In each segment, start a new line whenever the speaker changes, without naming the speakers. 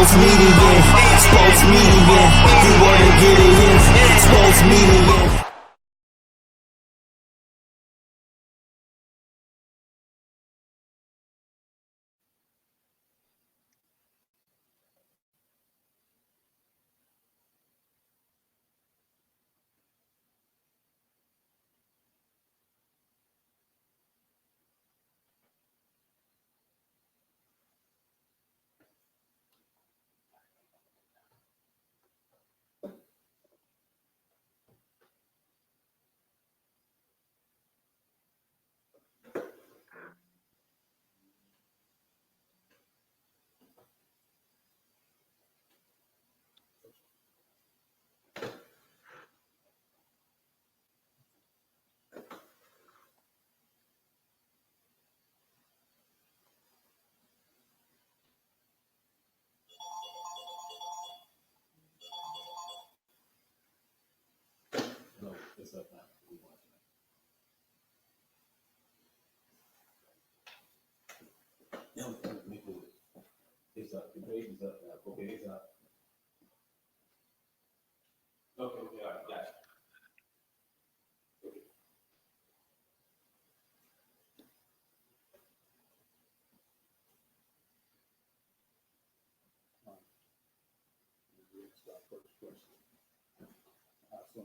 Spomedians. You wanna get it in? Spomedians.
No, it's up now. It's up. The page is up now. Okay, it's up. Okay, all right, got it. First question. How soon?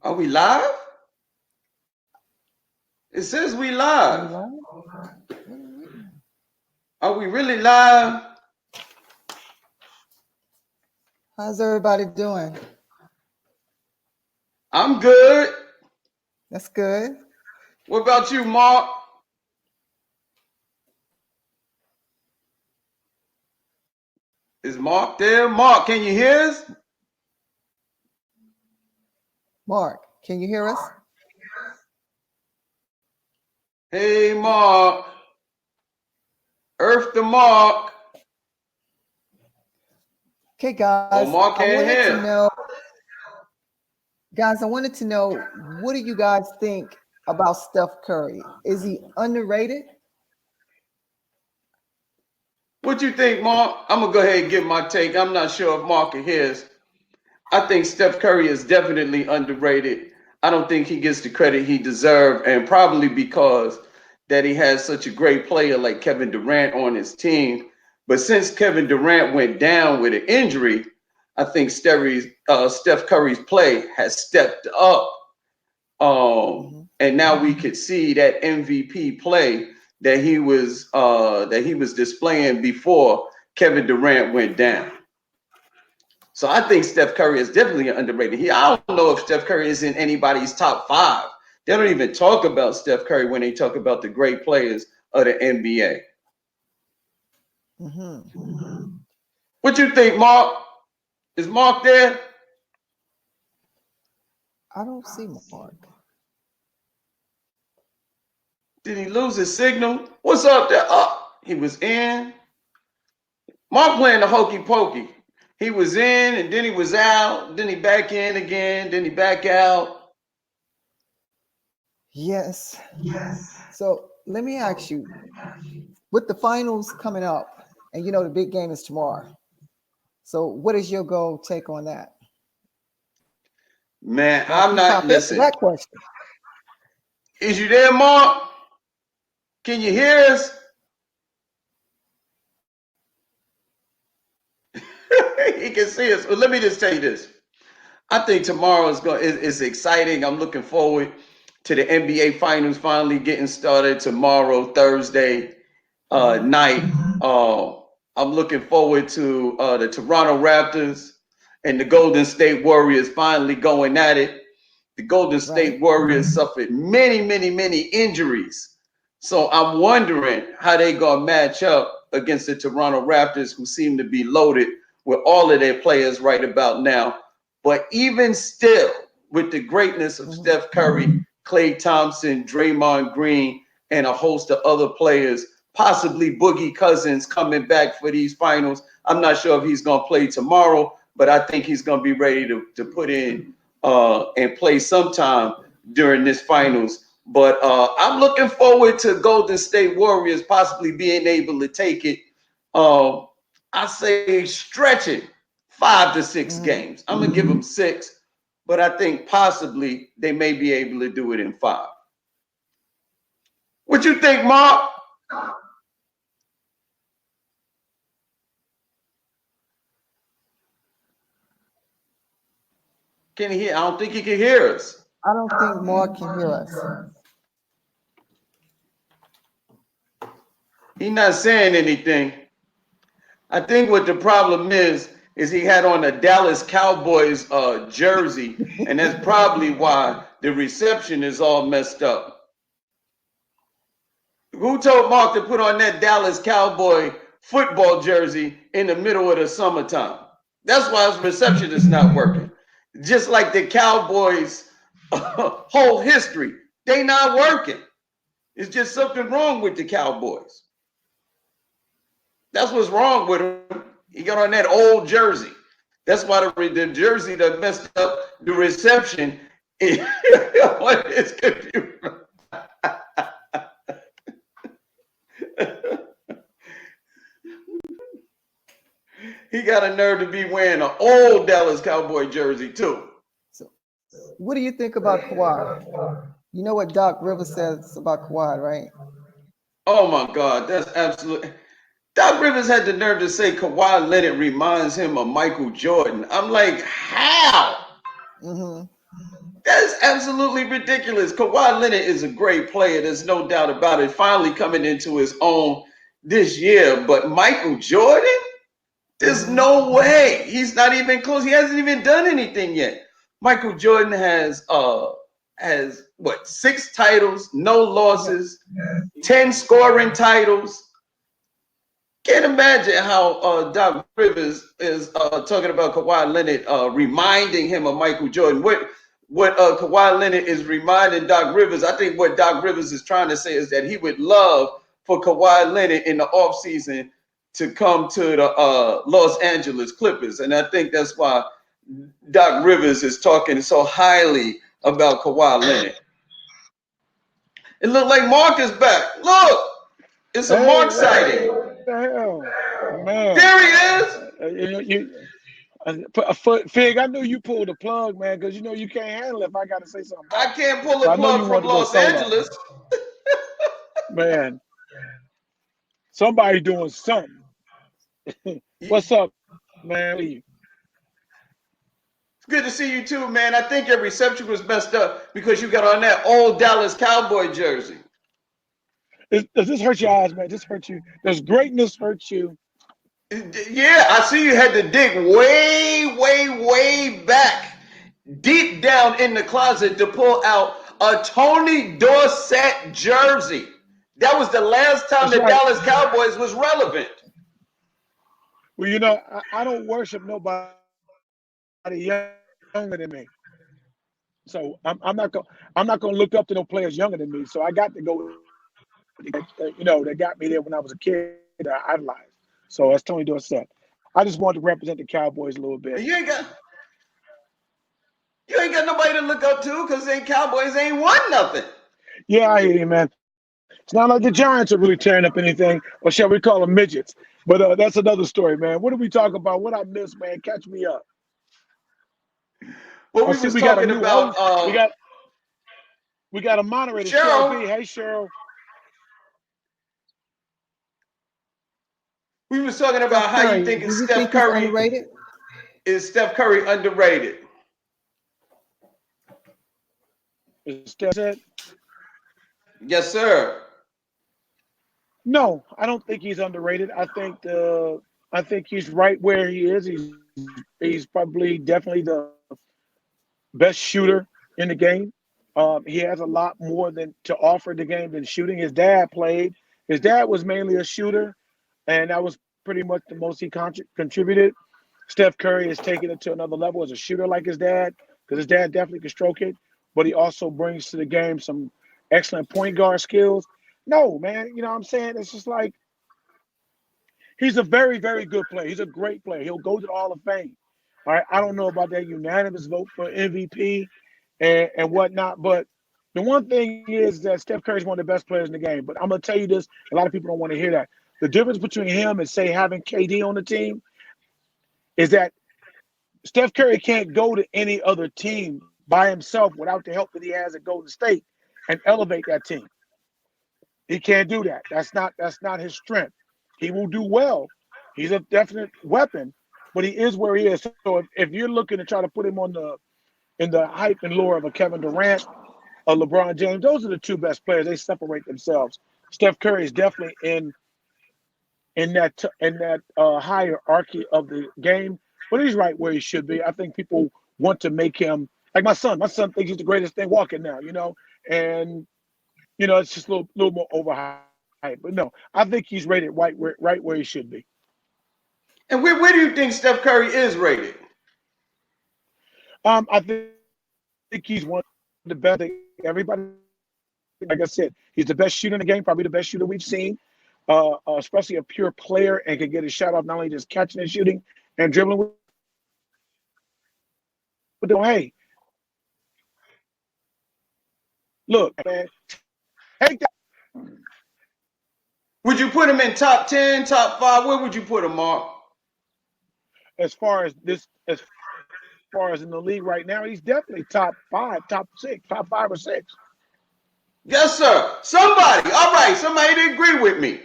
Are we live? It says we live. Are we really live?
How's everybody doing?
I'm good.
That's good.
What about you, Mark? Is Mark there? Mark, can you hear us?
Mark, can you hear us?
Hey, Mark. Earth to Mark.
Okay, guys.
Oh, Mark can't hear.
I wanted to know, what do you guys think about Steph Curry? Is he underrated?
What you think, Mark? I'm going to go ahead and give my take. I'm not sure if Mark can hear us. I think Steph Curry is definitely underrated. I don't think he gets the credit he deserves, and probably because that he has such a great player like Kevin Durant on his team. But since Kevin Durant went down with an injury, I think Steph Curry's play has stepped up. And now we could see that MVP play that he was displaying before Kevin Durant went down. So I think Steph Curry is definitely underrated. I don't know if Steph Curry is in anybody's top 5. They don't even talk about Steph Curry when they talk about the great players of the NBA. What you think, Mark? Is Mark there?
I don't see Mark.
Did he lose his signal? What's up there? Oh, he was in. Mark playing the hokey pokey. He was in and then he was out. Then he back in again. Then he back out.
Yes. So let me ask you, with the finals coming up, and you know the big game is tomorrow. So what is your take on that?
Man, I'm not listening.
That question.
Is you there, Mark? Can you hear us? He can see us. Well, let me just tell you this. I think tomorrow is exciting. I'm looking forward to the NBA Finals finally getting started tomorrow, Thursday night. I'm looking forward to the Toronto Raptors and the Golden State Warriors finally going at it. the Golden State Warriors suffered many, many, many injuries. So I'm wondering how they gonna match up against the Toronto Raptors, who seem to be loaded with all of their players right about now. But even still, with the greatness of Steph Curry, Klay Thompson, Draymond Green, and a host of other players, possibly Boogie Cousins coming back for these finals. I'm not sure if he's gonna play tomorrow, but I think he's gonna be ready to put in and play sometime during this finals. But I'm looking forward to Golden State Warriors possibly being able to take it. I say stretch it 5 to 6 games. I'm gonna give them 6, but I think possibly they may be able to do it in 5. What you think, Mark? Can he hear? I don't think he can hear us.
I don't think Mark can hear us.
He's not saying anything. I think what the problem is he had on a Dallas Cowboys jersey, and that's probably why the reception is all messed up. Who told Mark to put on that Dallas Cowboy football jersey in the middle of the summertime? That's why his reception is not working. Just like the Cowboys' whole history, they not working. It's just something wrong with the Cowboys. That's what's wrong with him. He got on that old jersey. That's why the jersey that messed up the reception is confusing. He got a nerve to be wearing an old Dallas Cowboy jersey too.
So, what do you think about Kawhi? You know what Doc Rivers says about Kawhi, right?
Oh my God, that's absolutely. Doc Rivers had the nerve to say Kawhi Leonard reminds him of Michael Jordan. I'm like, how? That's absolutely ridiculous. Kawhi Leonard is a great player. There's no doubt about it. Finally coming into his own this year. But Michael Jordan? There's no way. He's not even close. He hasn't even done anything yet. Michael Jordan has what, 6 titles, no losses, 10 scoring titles. Can't imagine how Doc Rivers is talking about Kawhi Leonard, reminding him of Michael Jordan. What Kawhi Leonard is reminding Doc Rivers, I think what Doc Rivers is trying to say is that he would love for Kawhi Leonard in the offseason to come to the Los Angeles Clippers. And I think that's why Doc Rivers is talking so highly about Kawhi Leonard. It looked like Mark is back. Look, it's a Mark sighting.
What the hell, man?
There he is.
Fig, I knew you pulled the plug, man, because you know you can't handle it if I got to say something.
I can't pull a plug from Los Angeles.
Man, somebody doing something. What's up, man?
It's good to see you too, man. I think your reception was messed up because you got on that old Dallas Cowboy jersey.
Does this hurt your eyes, man? Does this hurt you? Does greatness hurt you?
Yeah, I see you had to dig way, way, way back, deep down in the closet to pull out a Tony Dorsett jersey. That was the last time the Dallas Cowboys was relevant.
Well, you know, I don't worship nobody younger than me, so I'm not gonna look up to no players younger than me. So I got to go. You know, that got me there when I was a kid. I idolized. So that's Tony Dorsett. I just wanted to represent the Cowboys a little bit.
You ain't got nobody to look up to because the Cowboys ain't won nothing.
Yeah, I hear you, man. It's not like the Giants are really tearing up anything, or shall we call them midgets? But that's another story, man. What did we talk about? What I missed, man? Catch me up.
Well, we talking about
we got a moderator,
Cheryl.
Cheryl B. Hey, Cheryl.
We was talking about how you think Steph Curry
underrated?
Is Steph Curry underrated?
Is Steph it?
Yes, sir.
No, I don't think he's underrated. I think he's right where he is. He's probably definitely the best shooter in the game. He has a lot more than to offer the game than shooting. His dad played. His dad was mainly a shooter, and that was pretty much the most he contributed. Steph Curry has taken it to another level as a shooter like his dad, because his dad definitely could stroke it, but he also brings to the game some excellent point guard skills. No, man, you know what I'm saying? It's just like he's a very, very good player. He's a great player. He'll go to the Hall of Fame. All right. I don't know about that unanimous vote for MVP and whatnot, but the one thing is that Steph Curry is one of the best players in the game. But I'm gonna tell you this: a lot of people don't want to hear that. The difference between him and say having KD on the team is that Steph Curry can't go to any other team by himself without the help that he has at Golden State and elevate that team. He can't do that. That's not his strength. He will do well. He's a definite weapon, but he is where he is. So if you're looking to try to put him on in the hype and lore of a Kevin Durant or LeBron James, those are the two best players. They separate themselves. Steph Curry is definitely in that hierarchy of the game, but he's right where he should be. I think people want to make him like my son. My son thinks he's the greatest thing walking now, and it's just a little more overhyped. But no, I think he's rated right where he should be.
And where do you think Steph Curry is rated?
I think he's one of the best. Everybody, like I said, he's the best shooter in the game, probably the best shooter we've seen, especially a pure player and can get his shot off not only just catching and shooting and dribbling. But hey, look, man, take that.
Would you put him in top 10, top 5? Where would you put him, Mark?
As far as in the league right now, he's definitely top 5, top 6, top 5 or 6.
Yes, sir. Somebody. All right. Somebody to agree with me.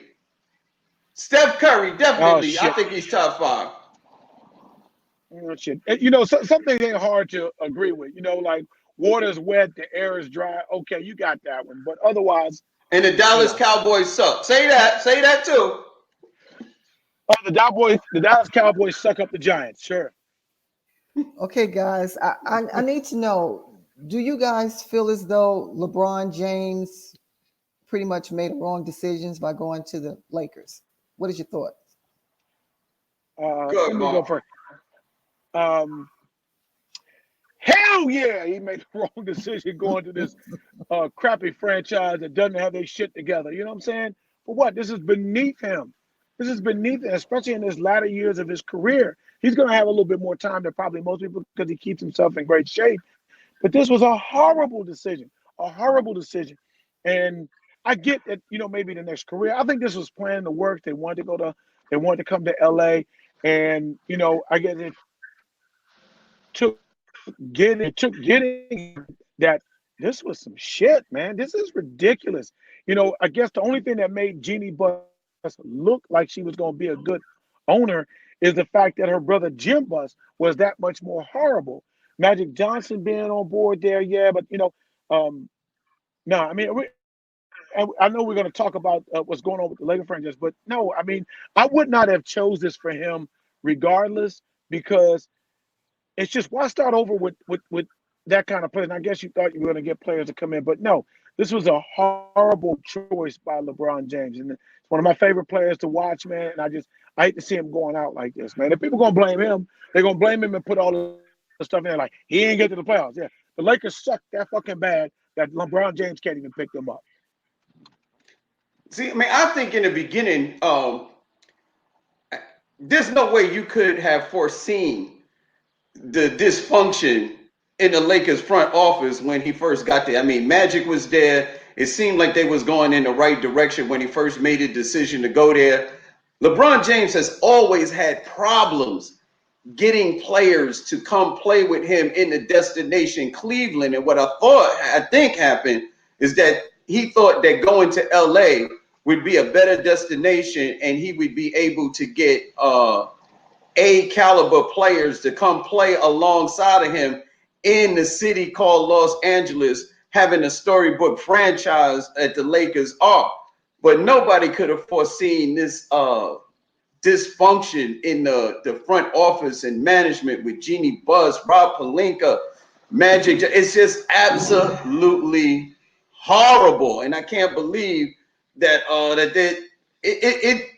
Steph Curry, definitely. I think he's top 5.
Oh, shit. Some things ain't hard to agree with. Like water's wet, the air is dry. Okay, you got that one. But otherwise.
And the Dallas Cowboys suck. Say that. Say that too.
The Dallas Cowboys suck up the Giants. Sure.
Okay, guys, I need to know, do you guys feel as though LeBron James pretty much made wrong decisions by going to the Lakers? What is your thought?
Let me go first. Hell yeah, he made the wrong decision going to this crappy franchise that doesn't have their shit together. You know what I'm saying? For what? This is beneath him. This is beneath him, especially in his latter years of his career. He's going to have a little bit more time than probably most people because he keeps himself in great shape. But this was a horrible decision, And I get that, maybe the next career. I think this was planned to work. They wanted to come to LA. And, I guess it took getting that this was some shit, man. This is ridiculous. I guess the only thing that made Jeannie Buss look like she was going to be a good owner is the fact that her brother Jim Buss was that much more horrible. Magic Johnson being on board there, yeah, but no, I mean, I know we're going to talk about what's going on with the Lakers franchise, but no, I mean, I would not have chose this for him regardless, because it's just, why start over with that kind of player? And I guess you thought you were going to get players to come in, but no, this was a horrible choice by LeBron James, and it's one of my favorite players to watch, man. And I hate to see him going out like this, man. If people are going to blame him, they're going to blame him and put all the stuff in there like he ain't get to the playoffs. Yeah, the Lakers suck that fucking bad that LeBron James can't even pick them up.
See, I mean, I think in the beginning, there's no way you could have foreseen the dysfunction in the Lakers front office when he first got there. I mean, Magic was there. It seemed like they was going in the right direction when he first made a decision to go there. LeBron James has always had problems getting players to come play with him in the destination Cleveland. And what I think happened is that he thought that going to LA would be a better destination and he would be able to get A caliber players to come play alongside of him in the city called Los Angeles, having a storybook franchise that the Lakers are. But nobody could have foreseen this dysfunction in the front office and management with Jeannie Buss, Rob Pelinka, Magic. It's just absolutely horrible, and I can't believe that that they, it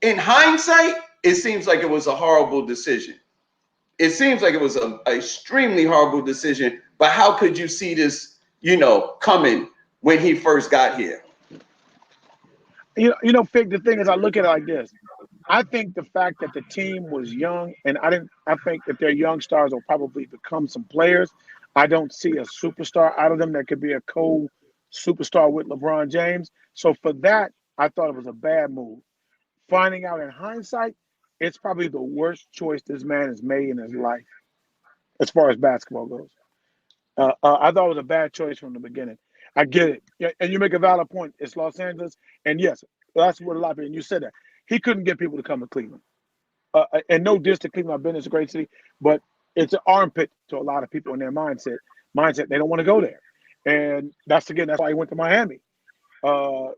in hindsight, it seems like it was a horrible decision. It seems like it was a extremely horrible decision. But how could you see this, coming when he first got here?
Fig, the thing is, I look at it like this. I think the fact that the team was young, and I think that their young stars will probably become some players. I don't see a superstar out of them that could be a co-superstar with LeBron James. So for that, I thought it was a bad move. Finding out in hindsight, it's probably the worst choice this man has made in his life, as far as basketball goes. I thought it was a bad choice from the beginning. I get it. Yeah, and you make a valid point. It's Los Angeles. And yes, that's what a lot of people, and you said that. He couldn't get people to come to Cleveland. And no diss to Cleveland. I've been, it's a great city, but it's an armpit to a lot of people in their mindset. They don't want to go there. And that's why he went to Miami.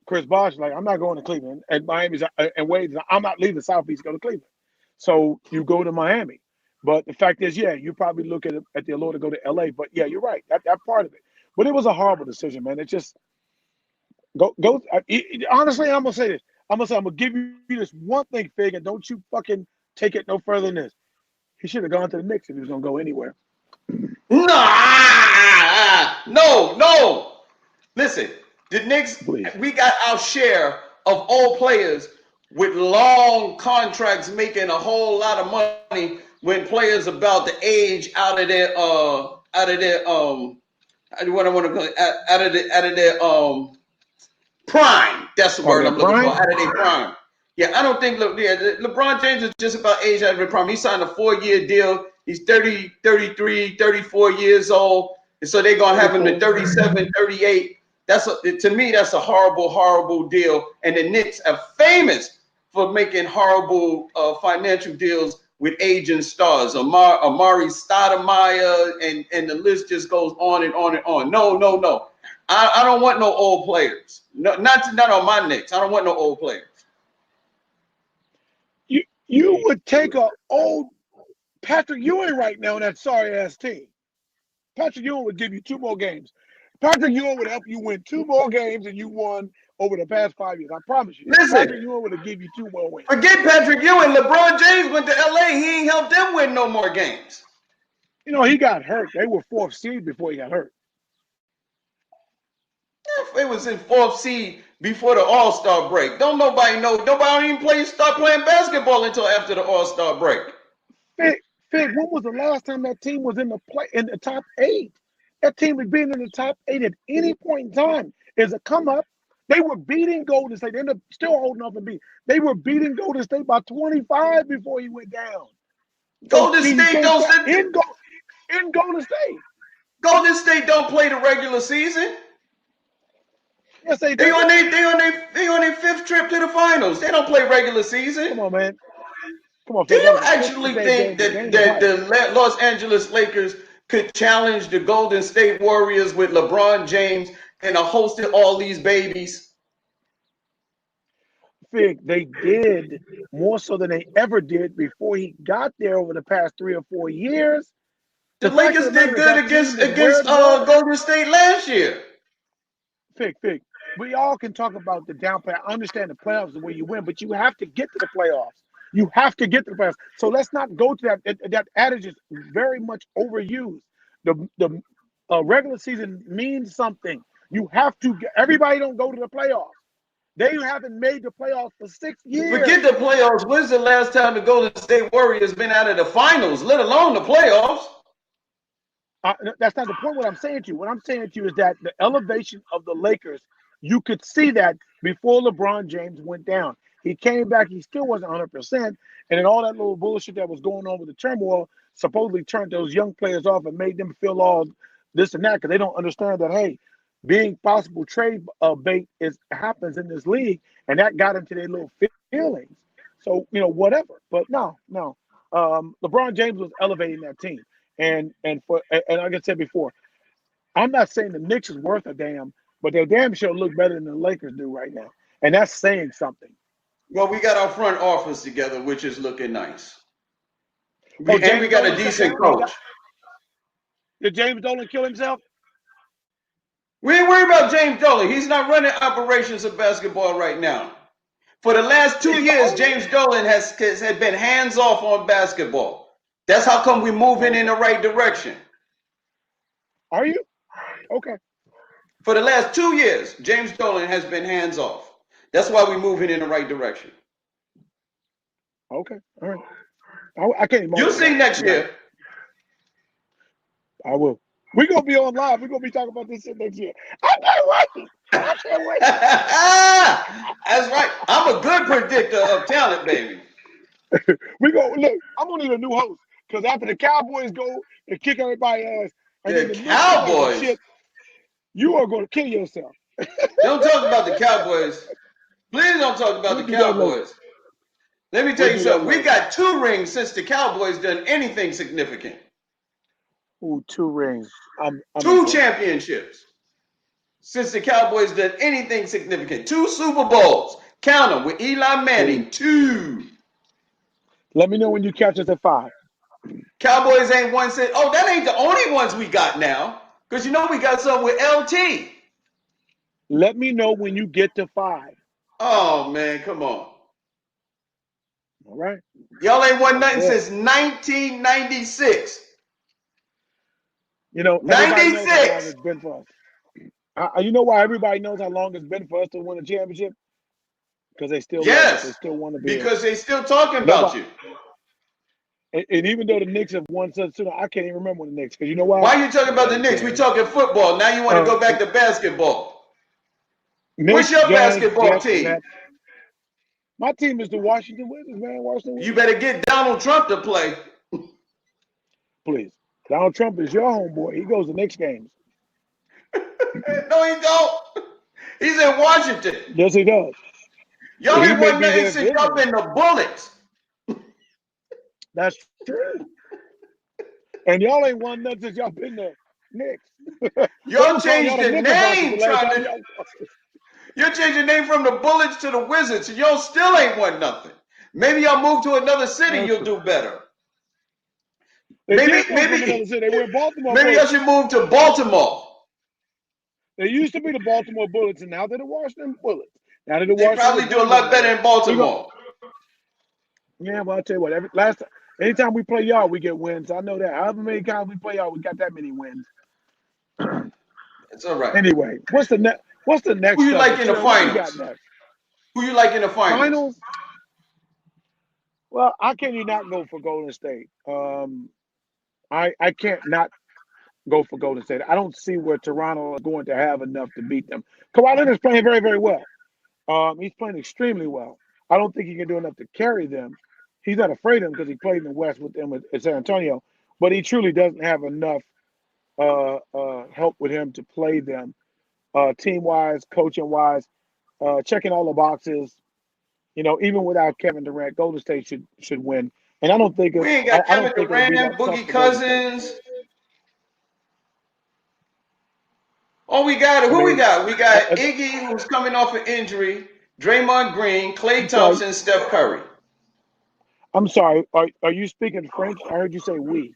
Chris Bosh is like, I'm not going to Cleveland. And Miami's, and Wade's like, I'm not leaving the Southeast to go to Cleveland. So you go to Miami. But the fact is, yeah, you probably look at the allure to go to LA. But yeah, you're right. That part of it. But it was a horrible decision, man. It just go. Honestly, I'm gonna say this. I'm gonna give you this one thing, Fig, and don't you fucking take it no further than this. He should have gone to the Knicks if he was gonna go anywhere.
No. Listen, the Knicks.
Please.
We got our share of old players with long contracts, making a whole lot of money when players about the age out of their prime. That's the word I'm looking for. Out of their prime. Yeah, I don't think LeBron James is just about age out of their prime. He signed a 4-year deal. He's 30, 33, 34 years old. And so they're gonna have him to 37, 38. To me, that's a horrible, horrible deal. And the Knicks are famous for making horrible financial deals with aging stars. Amari Stoudemire, and the list just goes on and on and on. No. I don't want no old players. No, not on my Knicks. I don't want no old players.
You would take a old Patrick Ewing right now in that sorry ass team. Patrick Ewing would give you 2 more games. Patrick Ewing would help you win 2 more games than you won over the past 5 years. I promise you.
Listen,
Patrick Ewing would have give you 2 more wins.
Forget Patrick Ewing. LeBron James went to LA. He ain't helped them win no more games.
He got hurt. They were 4th seed before he got hurt.
It was in 4th seed before the All-Star break. Don't nobody know. Nobody even start playing basketball until after the All-Star break.
Fig, when was the last time that team was in the top 8? That team had been in the top 8 at any point in time. Is a come up. They were beating Golden State. They ended up still holding up and beat. They were beating Golden State by 25 before he went down.
Golden State
in Golden State.
Golden State don't play the regular season.
Yes, they do.
They on their 5th trip to the finals. They don't play regular season.
Come on, man. Come on.
Do you actually think that the Los Angeles Lakers could challenge the Golden State Warriors with LeBron James and a host of all these babies?
Fig, they did more so than they ever did before he got there over the past 3 or 4 years.
The Lakers did good against Golden State last year.
Fig. We all can talk about the downplay. I understand the playoffs the way you win, but you have to get to the playoffs. You have to get to the playoffs. So let's not go to that. That adage is very much overused. The regular season means something. You have to. Everybody don't go to the playoffs. They haven't made the playoffs for 6 years.
Forget the playoffs. When's the last time the Golden State Warriors been out of the finals, let alone the playoffs?
That's not the point. What I'm saying to you. What I'm saying to you is that the elevation of the Lakers, you could see that before LeBron James went down. He came back. He still wasn't 100%. And then all that little bullshit that was going on with the turmoil supposedly turned those young players off and made them feel all this and that because they don't understand that, hey, being possible trade bait happens in this league, and that got into their little feelings. So, whatever. But no. LeBron James was elevating that team. And like I said before, I'm not saying the Knicks is worth a damn, but they damn sure look better than the Lakers do right now. And that's saying something.
Well, we got our front office together, which is looking nice.
We
got a decent coach.
Did James Dolan kill himself?
We ain't worried about James Dolan. He's not running operations of basketball right now. For the last 2 years, James Dolan has been hands off on basketball. That's how come we're moving in the right direction.
Are you? Okay.
For the last 2 years, James Dolan has been hands off. That's why we're moving in the right direction.
Okay. All right. I can't.
You'll see next year.
I will. We're gonna be on live. We're gonna be talking about this shit next year. I can't wait. I can't wait.
That's right. I'm a good predictor of talent, baby.
We go look. I'm gonna need a new host because after the Cowboys go and kick everybody's ass, and then
The
the Knicks come back and
Cowboys.
shit, you are gonna kill yourself.
Don't talk about the Cowboys. Please don't talk about
We'll
the
do that later.
Cowboys. Let me tell
We'll
you
do that
something. We
later.
got 2 rings since the Cowboys done anything significant.
Ooh, 2 rings. I'm
2
impressed.
championships since the Cowboys done anything significant. 2 Super Bowls. Count them with Eli Manning. 2.
Let me know when you catch us at 5.
Cowboys ain't won since. Oh, that ain't the only ones we got now. Because you know we got some with LT.
Let me know when you get to 5.
Oh, man, come on.
All right.
Y'all ain't won nothing
Yeah.
since 1996.
You know, everybody knows how long
96.
it's been for us. You know why everybody knows how long it's been for us to win a championship? Because they still love us. They
Yes,
still want to be here.
because they still talking about
Nobody,
you.
and even though the Knicks have won such soon, I can't even remember the Knicks. Because you know why?
Why are you talking about the Knicks? We talking football. Now you want to go back to basketball. What's
Knicks,
your
Giants,
basketball
Jets,
team?
Nets. My team is the Washington Wizards, man. Washington
You
Wizards.
better get Donald Trump to play.
Please. Donald Trump is your homeboy. He goes to Knicks games.
No, he don't. He's in Washington.
Yes, he does.
Y'all
He
ain't
may
won
be
nothing
there
since y'all
visiting.
been the Bullets.
That's true. And y'all ain't won nothing since y'all been the Knicks.
Y'all
They calling y'all
changed
the
the
Knickerbockers the
name
last
trying
time
to.
y'all won.
You changed the name from the Bullets to the Wizards, and y'all still ain't won nothing. Maybe y'all move to another city,
That's
you'll
true.
do better.
They
Maybe,
did move from another
maybe,
city. They were Baltimore
maybe y'all
Bullets.
should move to Baltimore.
They used to be the Baltimore Bullets, and now they're the Washington Bullets. Now they're the
They
Washington
probably do a
Wizards.
lot better in Baltimore.
Yeah, well, I'll tell you what. Anytime we play y'all, we get wins. I know that. However many times we play y'all, we got that many wins.
It's all right.
Anyway, what's the next? What's the next
Who you like
subject?
in the
What we got
finals?
next?
Who you like in the finals?
Finals? Well, how can you not go for Golden State? I can't not go for Golden State. I don't see where Toronto is going to have enough to beat them. Kawhi Leonard's playing very, very well. He's playing extremely well. I don't think he can do enough to carry them. He's not afraid of them because he played in the West with them at San Antonio, but he truly doesn't have enough help with him to play them team-wise, coaching-wise, checking all the boxes. You know, even without Kevin Durant, Golden State should win. And I don't think
We ain't got Kevin
it'll be
Durant,
that tough
Boogie
for Golden State.
Cousins. Oh, we got it.
I
Who we
mean,
got? We got Iggy, who's coming off an injury. Draymond Green, Klay
I'm sorry.
Thompson, Steph Curry.
I'm sorry. Are you speaking French? I heard you say we.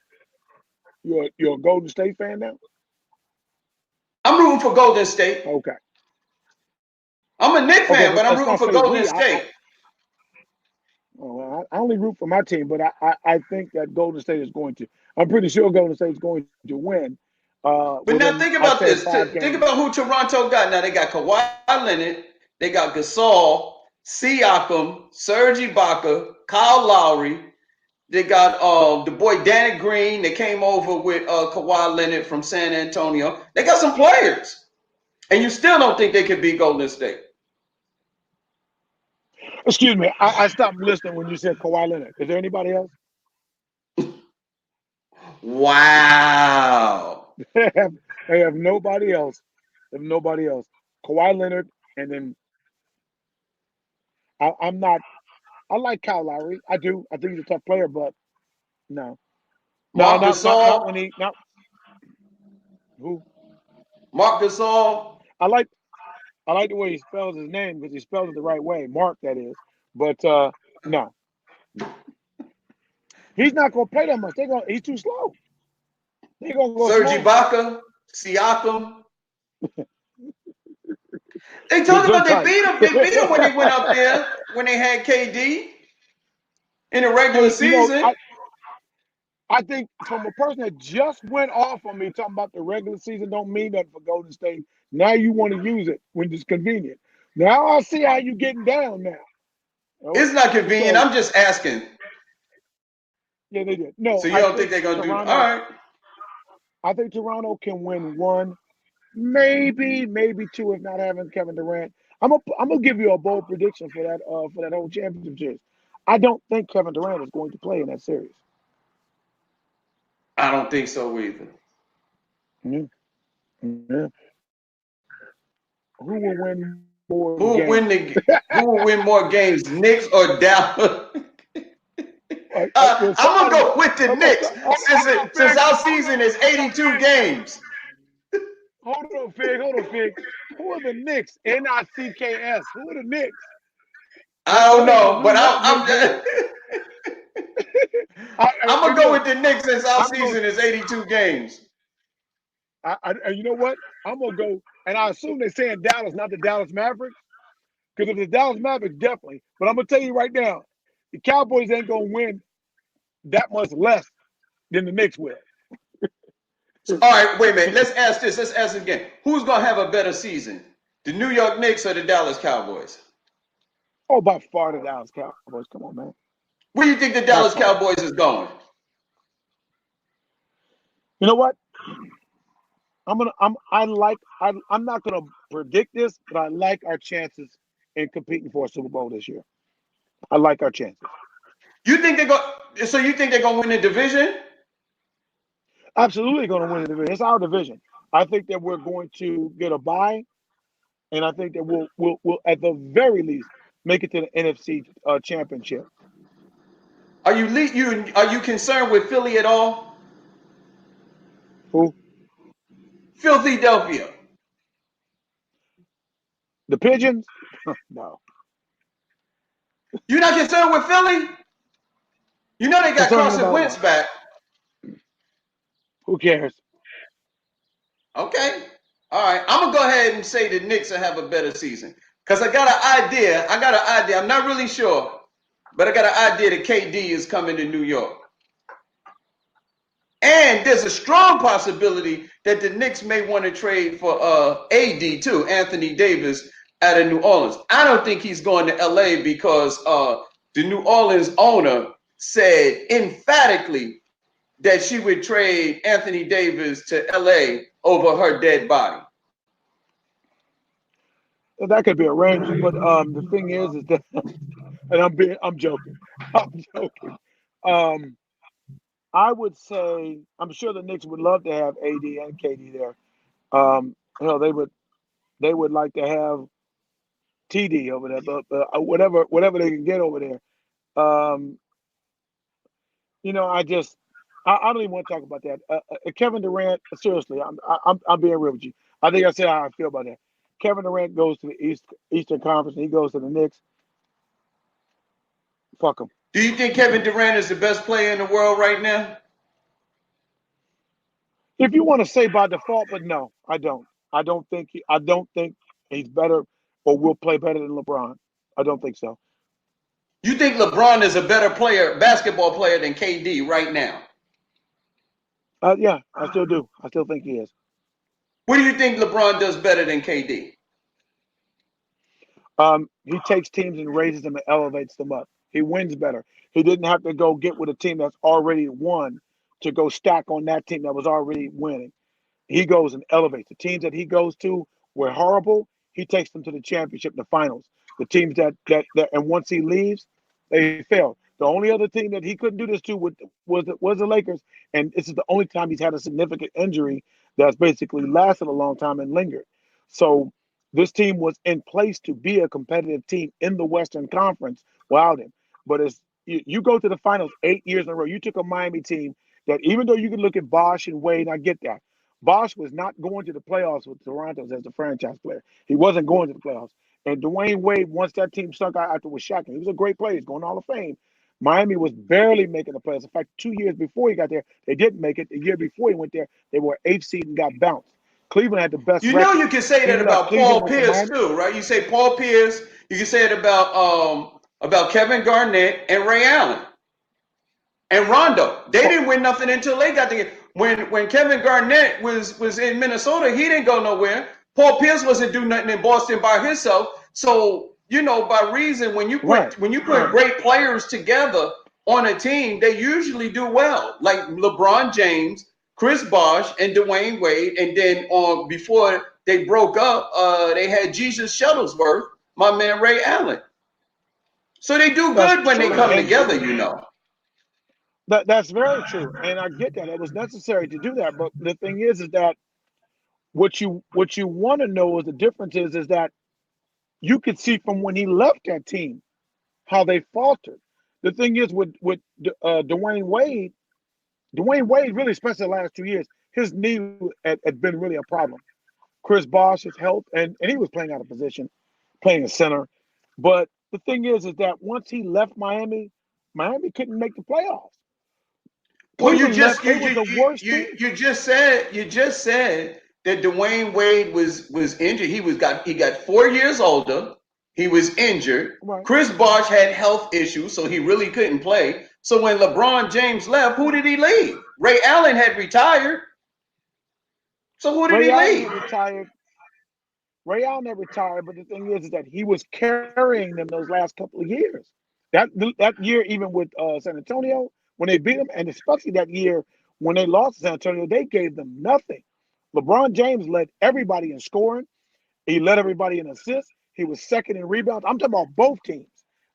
You're a Golden State fan now?
I'm rooting for Golden State.
Okay.
I'm a Knicks
Okay,
fan,
but
but I'm
let's
rooting
not
for
say
Golden
we.
State.
I only root for my team, but I think that Golden State is going to. I'm pretty sure Golden State is going to win.
But now
Within,
think
I'd
about
say,
this.
5
Think
games.
about who Toronto got. Now they got Kawhi Leonard, they got Gasol, Siakam, Serge Ibaka, Kyle Lowry. They got the boy Danny Green that came over with Kawhi Leonard from San Antonio. They got some players, and you still don't think they could beat Golden State.
Excuse me. I stopped listening when you said Kawhi Leonard. Is there anybody else?
Wow.
They have nobody else. They have nobody else. Kawhi Leonard, and then I'm not. I like Kyle Lowry. I do. I think he's a tough player, but no,
Mark
not when
Gasol.
he not who.
Mark Gasol.
I like the way he spells his name because he spells it the right way. Mark, that is. But no, he's not going to play that much. He's too slow. They gonna go
Serge
small.
Ibaka, Siakam. They talked about they
Gesundheit.
beat him. They beat him when he went up there when they had KD in the regular
Hey,
season.
I think from a person that just went off on me talking about the regular season don't mean nothing for Golden State. Now you want to use it when it's convenient. Now I see how you getting down now.
It's not convenient.
So
I'm just asking.
yeah, they did. No,
So you don't think they're gonna do? All right.
I think Toronto can win one, maybe two, if not having Kevin Durant. I'm gonna give you a bold prediction for that whole championship series. I don't think Kevin Durant is going to play in that series.
I don't think so either.
Yeah. Yeah. Who will win more
Who will
games?
win the? Who will win more games, Knicks or Dallas?
Well,
I'm gonna
somebody.
go with the Knicks since our season is 82 games.
Hold on, Fig. Hold on, Fig. Who are the Knicks? Nicks. Who are the Knicks?
I don't
Don't
know, but
include that, Nick.
I'm
Hey,
gonna go with
look,
the Knicks since our
I'm going.
season is 82 games.
And you know what? I'm gonna go, and I assume they're saying Dallas, not the Dallas Mavericks, because if the Dallas Mavericks, definitely. But I'm gonna tell you right now, the Cowboys ain't gonna win that much less than the Knicks will.
All right, wait a minute. Let's ask this. Let's ask it again. Who's gonna have a better season, the New York Knicks or the Dallas Cowboys?
Oh, by far the Dallas Cowboys. Come on, man.
Where do you think the
By
Dallas
far.
Cowboys is going?
You know what? I'm not gonna predict this, but I like our chances in competing for a Super Bowl this year. I like our chances.
You think they're going? So you think they're gonna win the division?
Absolutely going to win the division. It's our division. I think that we're going to get a bye, and I think that we'll at the very least make it to the NFC championship.
Are you concerned with Philly at all?
Who?
Philadelphia.
The Pigeons? No.
You're not concerned with Philly? You know they got
Concerning
Carson
about
Wentz
what?
back.
Who cares?
Okay. All right. I'm gonna go ahead and say the Knicks will have a better season. Because I got an idea. I'm not really sure, but I got an idea that KD is coming to New York. And there's a strong possibility that the Knicks may want to trade for AD too, Anthony Davis out of New Orleans. I don't think he's going to LA because the New Orleans owner said emphatically that she would trade Anthony Davis to LA over her dead body.
That could be arranged, but the thing is that, and I'm joking, I'm joking. Um, I would say I'm sure the Knicks would love to have AD and KD there. They would like to have TD over there, but whatever they can get over there. Um, I don't even want to talk about that. Kevin Durant, seriously, I'm being real with you. I think I said how I feel about that. Kevin Durant goes to the Eastern Conference and he goes to the Knicks. Fuck him.
Do you think Kevin Durant is the best player in the world right now?
If you want to say by default, but no, I don't. I don't think he's better or will play better than LeBron. I don't think so.
You think LeBron is a better player, basketball player than KD right now?
Yeah, I still do. I still think he is.
What do you think LeBron does better than KD?
He takes teams and raises them and elevates them up. He wins better. He didn't have to go get with a team that's already won to go stack on that team that was already winning. He goes and elevates. The teams that he goes to were horrible. He takes them to the championship, the finals. The teams that and once he leaves, they fail. The only other team that he couldn't do this to was the Lakers, and this is the only time he's had a significant injury that's basically lasted a long time and lingered. So this team was in place to be a competitive team in the Western Conference without him. But as you go to the finals 8 years in a row, you took a Miami team that even though you can look at Bosh and Wade, I get that. Bosh was not going to the playoffs with Toronto as the franchise player. He wasn't going to the playoffs. And Dwayne Wade, once that team sunk out after with Shaq, he was a great player. He's going to Hall of Fame. Miami was barely making the playoffs. In fact, 2 years before he got there, they didn't make it. The year before he went there, they were 8th seed and got bounced. Cleveland had the best
You know
record.
you can say
He
that
left
about
Cleveland,
Paul
went to
Pierce
Miami.
too, right? You say Paul Pierce. You can say it about Kevin Garnett and Ray Allen and Rondo. They didn't win nothing until they got there. When Kevin Garnett was in Minnesota, he didn't go nowhere. Paul Pierce wasn't doing nothing in Boston by himself. So by reason, when you
Right.
put great players together on a team, they usually do well. Like LeBron James, Chris Bosh, and Dwayne Wade, and then before they broke up, they had Jesus Shuttlesworth, my man Ray Allen. So they do
That's
good when they
true.
come
And
together.
that's very true. And I get that. It was necessary to do that. But the thing is that what you want to know is the difference is that you could see from when he left that team how they faltered. The thing is with Dwayne Wade really, especially the last 2 years, his knee had been really a problem. Chris Bosh, his health, and he was playing out of position, playing a center. But the thing is that once he left Miami, Miami couldn't make the playoffs.
Well,
Cleveland left; they was the worst team.
you just said that Dwayne Wade was injured. He got 4 years older. He was injured.
Right.
Chris Bosh had health issues, so he really couldn't play. So when LeBron James left, who did he leave? Ray Allen had retired. So who did
Ray
he
Allen
leave?
had retired. Ray Allen had retired, but the thing is that he was carrying them those last couple of years. That year, even with San Antonio, when they beat them, and especially that year when they lost to San Antonio, they gave them nothing. LeBron James led everybody in scoring. He led everybody in assists. He was second in rebounds. I'm talking about both teams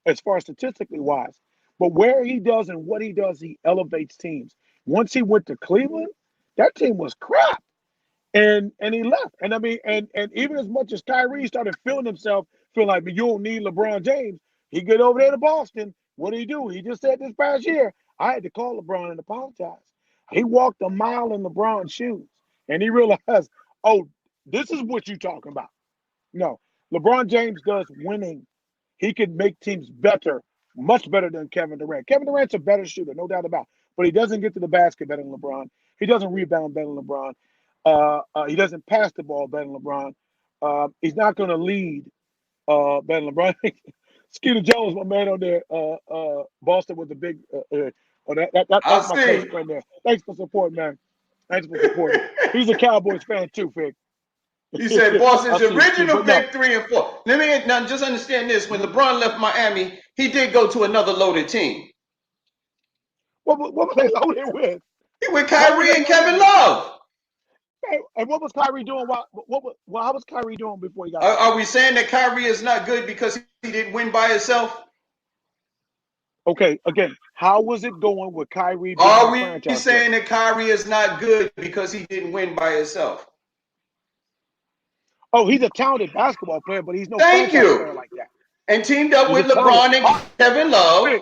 as far as statistically wise. But where he does and what he does, he elevates teams. Once he went to Cleveland, that team was crap. And he left. And I mean, and even as much as Kyrie started feeling himself, feeling like you don't need LeBron James, he get over there to Boston. What did he do? He just said this past year, I had to call LeBron and apologize. He walked a mile in LeBron's shoes, and he realized, oh, this is what you're talking about. No, LeBron James does winning. He can make teams better, much better than Kevin Durant. Kevin Durant's a better shooter, no doubt about it, but he doesn't get to the basket better than LeBron. He doesn't rebound better than LeBron. He doesn't pass the ball better than LeBron. He's not going to lead better than LeBron. Skeeter Jones, my man on there, Boston with the big.
I'll
That's my
see.
cousin right there. Thanks for supporting, man. Thanks for supporting. He's a Cowboys fan too, Fig.
You said Boston's
I see,
original
but no.
pick 3 and 4. Let me now just understand this. When LeBron left Miami, he did go to another loaded team.
What were they loaded with?
He with
What were
Kyrie
they
and
loaded
Kevin
with?
Love.
Hey, and what was Kyrie doing? How was Kyrie doing before he got there?
Are we saying that Kyrie is not good because he didn't win by himself?
Okay, again, how was it going with Kyrie being
Are
the
we
franchise
saying
player?
that Kyrie is not good because he didn't win by himself?
Oh, he's a talented basketball player, but he's no
Thank
franchise player
you.
like that.
And teamed up
He's a
with
talented.
LeBron and Kevin Love.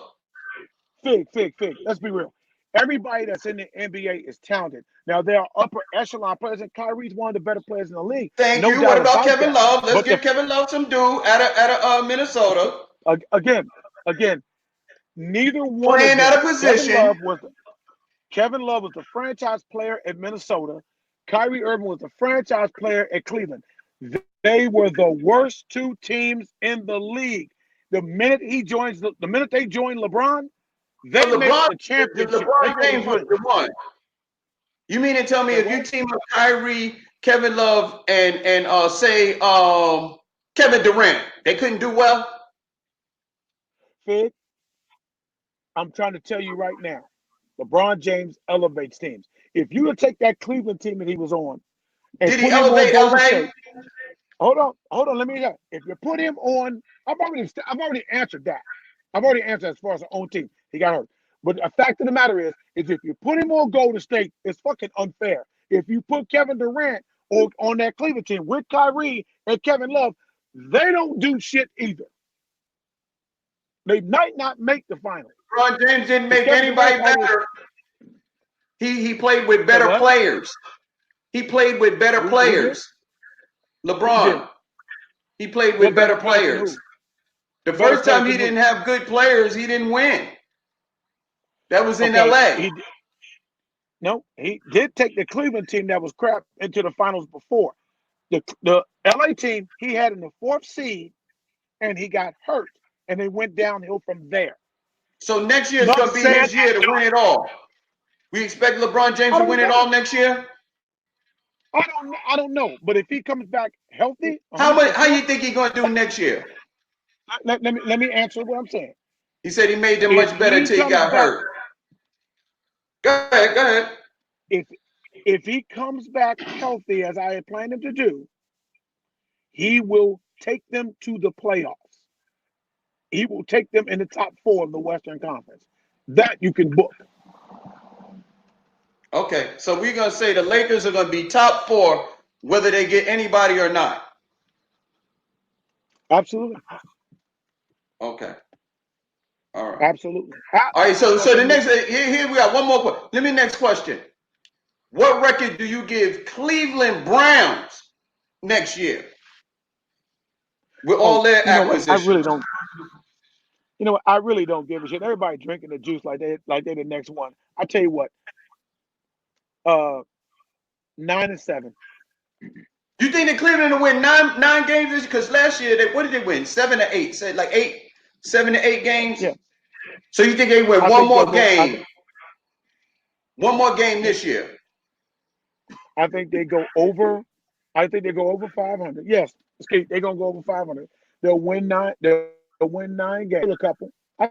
Fig. Let's be real. Everybody that's in the NBA is talented. Now, there are upper echelon players, and Kyrie's one of the better players in the league.
Thank
No
you. What
doubt
about
about
Kevin
that.
Love? Let's
But
give Kevin Love some due out of Minnesota.
again, neither one of
Playing out
them.
of position.
Kevin Love was the franchise player at Minnesota. Kyrie Irving was the franchise player at Cleveland. They were the worst two teams in the league. The minute they joined LeBron, they
So
made
LeBron,
the championship. They
LeBron
made the
James was
finals.
the one. You mean to tell me
Say
if you
what?
team up Kyrie, Kevin Love, and say Kevin Durant, they couldn't do well?
Fig, I'm trying to tell you right now, LeBron James elevates teams. If you would take that Cleveland team that he was on and
Did he
put him on
elevate
Golden
LA?
State, hold on, let me hear. If you put him on, I've already answered that. I've already answered as far as the own team. He got hurt. But the fact of the matter is if you put him on Golden State, it's fucking unfair. If you put Kevin Durant on that Cleveland team with Kyrie and Kevin Love, they don't do shit either. They might not make the finals.
LeBron James didn't make
Kevin
anybody
Durant's always
better. He played with
say
better
what?
players. He played with better
Who did?
players.
Who did?
LeBron. He played with
What better
better
players than
players.
who?
The
Better
first
players
time he
than who?
didn't have good players, he didn't win. That was in
Okay,
LA.
he did take the Cleveland team that was crap into the finals before. The LA team he had in the 4th seed, and he got hurt, and they went downhill from there.
So next year is
Not
going to be
saying
his year to win it all. We expect LeBron James
I
to
don't
win it
know.
all next year.
I don't know. But if he comes back healthy,
How
100%,
you think he's going to do next year?
let me answer what I'm saying.
He said he made them
If
much better
he
until he
comes
got
back,
hurt. Go ahead, go ahead.
if if he comes back healthy as I had planned him to do, he will take them to the playoffs. He will take them in the top 4 of the Western Conference. That you can book.
Okay, so we're going to say the Lakers are going to be top 4 whether they get anybody or not.
Absolutely.
Okay. All right.
Absolutely.
All right, so the next here we are. One more question. Let me next question. What record do you give Cleveland Browns next year with all their
you know what? I really
acquisitions?
don't. You know what? I really don't give a shit. Everybody drinking the juice like they the next one. I tell you what. 9-7.
You think that Cleveland will win nine games? Because last year, what did they win? 7 or 8? Say like 7 to 8 games.
Yeah.
So you think they win
I
one
think they'll
more
go.
game? One more game this year.
I think they go over. I think they go over 500. Yes, they're gonna go over 500. They'll win 9. They'll win 9 games. A couple. I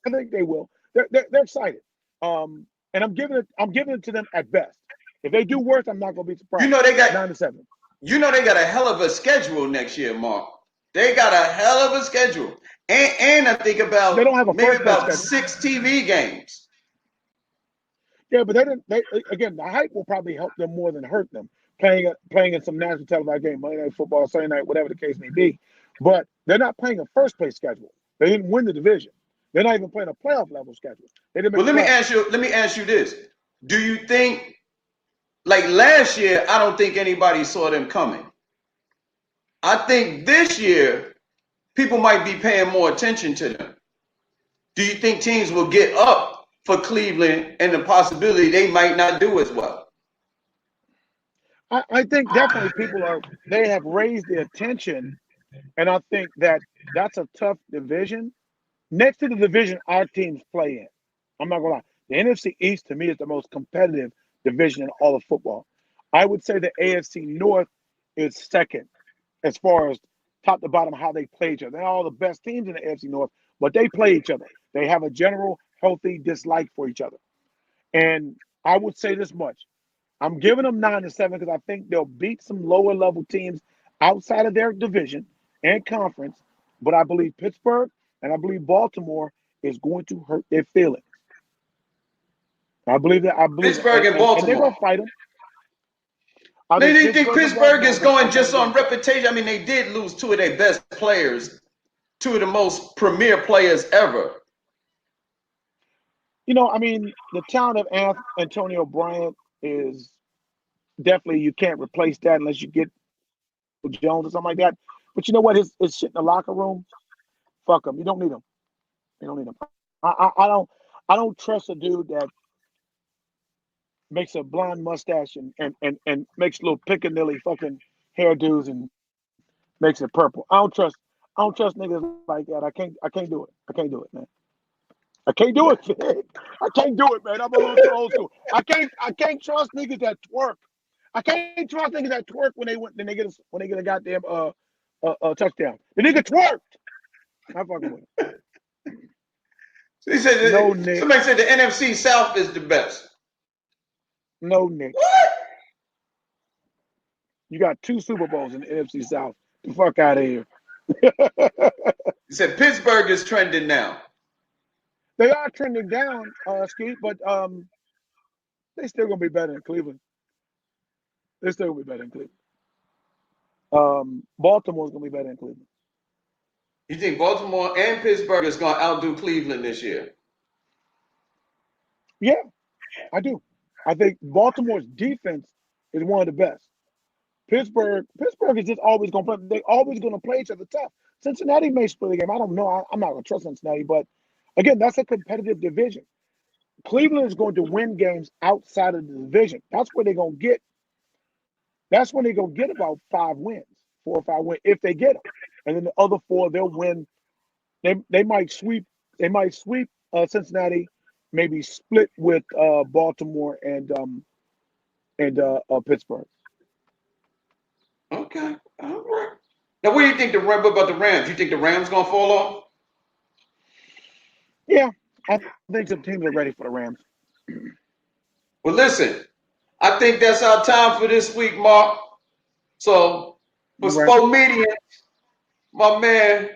think they will. They're excited. And I'm giving it to them at best. If they do worse, I'm not gonna be surprised.
You know they got
9-7.
You know they got a hell of a schedule next year, Mark. They got a hell of a schedule, and I think
They don't have a
maybe
first place
about
schedule.
6 TV games.
Yeah, but they again, the hype will probably help them more than hurt them. Playing in some national televised game, Monday Night Football, Sunday night, whatever the case may be. But they're not playing a first place schedule. They didn't win the division. They're not even playing a playoff level schedule. They didn't make
Well,
the
let me ask you this: do you think, like last year, I don't think anybody saw them coming. I think this year people might be paying more attention to them. Do you think teams will get up for Cleveland and the possibility they might not do as well?
I think definitely they have raised the attention, and I think that's a tough division. Next to the division our teams play in, I'm not gonna lie. The NFC East to me is the most competitive division in all of football. I would say the AFC North is second as far as top to bottom how they play each other. They're all the best teams in the AFC North, but they play each other. They have a general healthy dislike for each other. And I would say this much. I'm giving them 9-7 because I think they'll beat some lower level teams outside of their division and conference. But I believe Pittsburgh and I believe Baltimore is going to hurt their feelings. I believe that.
Pittsburgh and
And they're
Baltimore.
going to fight them. I
Maybe they think
Pittsburgh and
Pittsburgh
Baltimore
is
are gonna
going
fight
just
that
on
game.
reputation. I mean, they did lose 2 of their best players, 2 of the most premier players ever.
You know, I mean, the talent of Antonio Bryant is definitely, you can't replace that unless you get Jones or something like that. But you know what? His shit in the locker room, fuck him. You don't need him. You don't need him. I don't trust a dude that makes a blonde mustache and makes little Piccadilly fucking hairdos and makes it purple. I don't trust niggas like that. I can't do it. I can't do it, man. I can't do it, man. I can't do it, man. I'm a little too old school. I can't trust niggas that twerk. I can't trust niggas that twerk when they get a goddamn touchdown. The nigga twerked. I'm fucking with him.
He said
No, Nick.
somebody said the NFC South is the best.
No, Nick.
What?
You got 2 Super Bowls in the NFC South. The fuck out of here.
He said Pittsburgh is trending now.
They are trending down, Skeet, but they still gonna be better than Cleveland. They're still gonna be better than Cleveland. Baltimore's gonna be better than Cleveland.
You think Baltimore and Pittsburgh is going to outdo Cleveland this year?
Yeah, I do. I think Baltimore's defense is one of the best. Pittsburgh is just always gonna play. They always gonna play each other tough. Cincinnati may split the game. I don't know. I'm not gonna trust Cincinnati, but again, that's a competitive division. Cleveland is going to win games outside of the division. That's where they're going to get. That's when they're going to get about 5 wins, 4 or 5 wins, if they get them. And then the other 4, they'll win. They might sweep. They might sweep Cincinnati, maybe split with Baltimore and Pittsburgh.
Okay. All right. Now, what do you think what about the Rams? You think the Rams gonna fall off?
Yeah, I think some teams are ready for the Rams.
Well, listen, I think that's our time for this week, Mark. So, for
Right.
Spomedians, my man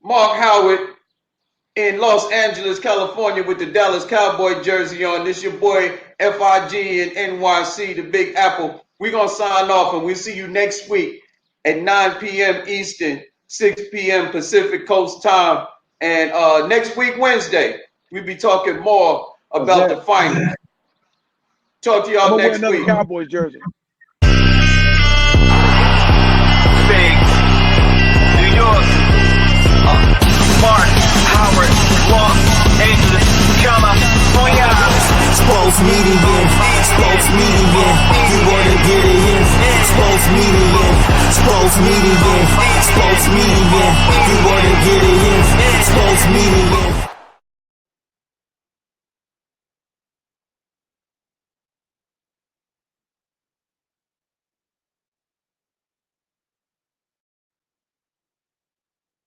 Mark Howard in Los Angeles, California, with the Dallas Cowboy jersey on. This your boy FIG in NYC, the Big Apple. We're gonna sign off, and we'll see you next week at 9 p.m. Eastern, 6 p.m. Pacific Coast time. And next week, Wednesday, we'll be talking more about the finals. Talk to
I'm
y'all
gonna wear
next
another
week.
Cowboys jersey.
Big New York, Mark Howard, Los Angeles, California.
Sports media, sports media, you wanna get it in. Sports media, sports media, sports media, you wanna get it in. Sports media.